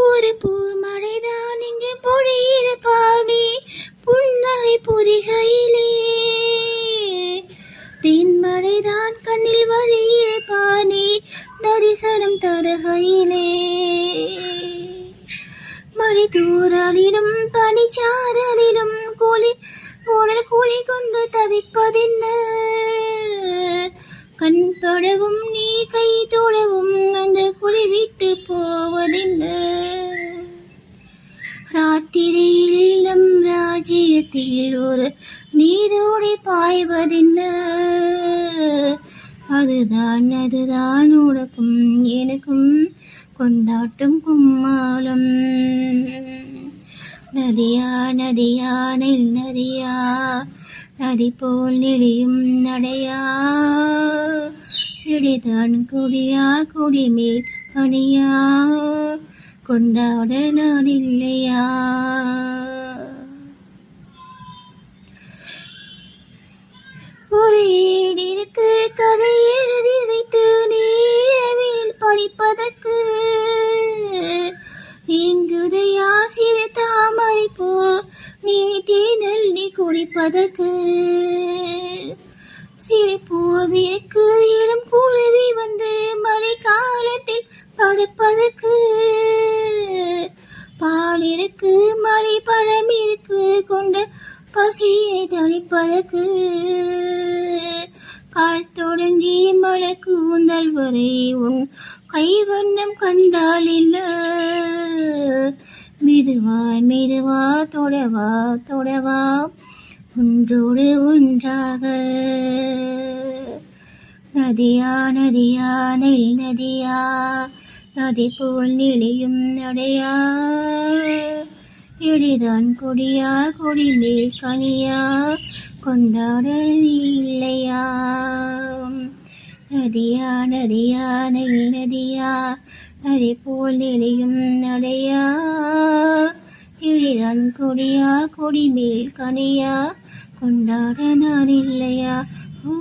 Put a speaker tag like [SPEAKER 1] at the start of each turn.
[SPEAKER 1] ஒரு பூ மழைதான் இங்கே பொழியிற பாதி புன்னகை பொதிகையிலே, தென்மழைதான் கண்ணில் வழியிற பாதி தரிசனம் தருகையிலே, மழை தூரலிலும் பனிச்சாரலிலும் உடல் கூலி கொண்டு தவிப்பதென்ன, கண் தொடவும் நீ கை தொடவும் அந்த குழி விட்டு போவதென்ன, ராத்திரியில் நம் ராஜ்யத்தில் ஒரு நீரோடை பாய்வதென்ன, அதுதான் உனக்கும் எனக்கும் கொண்டாட்டும் கும்மாளம். நதியா நதியா நெல் நதியா நதி போல் நெளியும் நடையா, இடைதான் கொடியா கொடிமேல் அணியா கொண்டாட நான் இல்லையா. ஒரு ஏடிற்கு கதை எழுதி வைத்து நீரவில் படிப்பதற்கு, இங்குதையா சிறு தாமரை போ நீ தேனல் நீ குடிப்பதற்கு, சிறு பூவிற்கு இளம் கூறவி வந்து மழை காலத்தில் படுப்பதற்கு, பால் இருக்கு மழை பழம் இருக்கு கொண்ட பசியை தணிப்பதற்கு, கால் தொடங்கி மழை கூந்தல் வரை உன் கைவண்ணம் கண்டால் இல்ல, மெதுவாய் மெதுவா தொடவா தொடவா ஒன்றோடு ஒன்றாக. நதியா நதியா நெல் நதியா நதி போல் நெளியும் நடையா, இடைதான் கொடியா கொடிமேல் கனியா கொண்டாட இல்லையா. நதியா நதியா நெல் நதியா நதி போல் நெளியும் நடையா, இடைதான் கொடியா கொடிமேல் கனியா கொண்டாட நான் இல்லையா. ஓ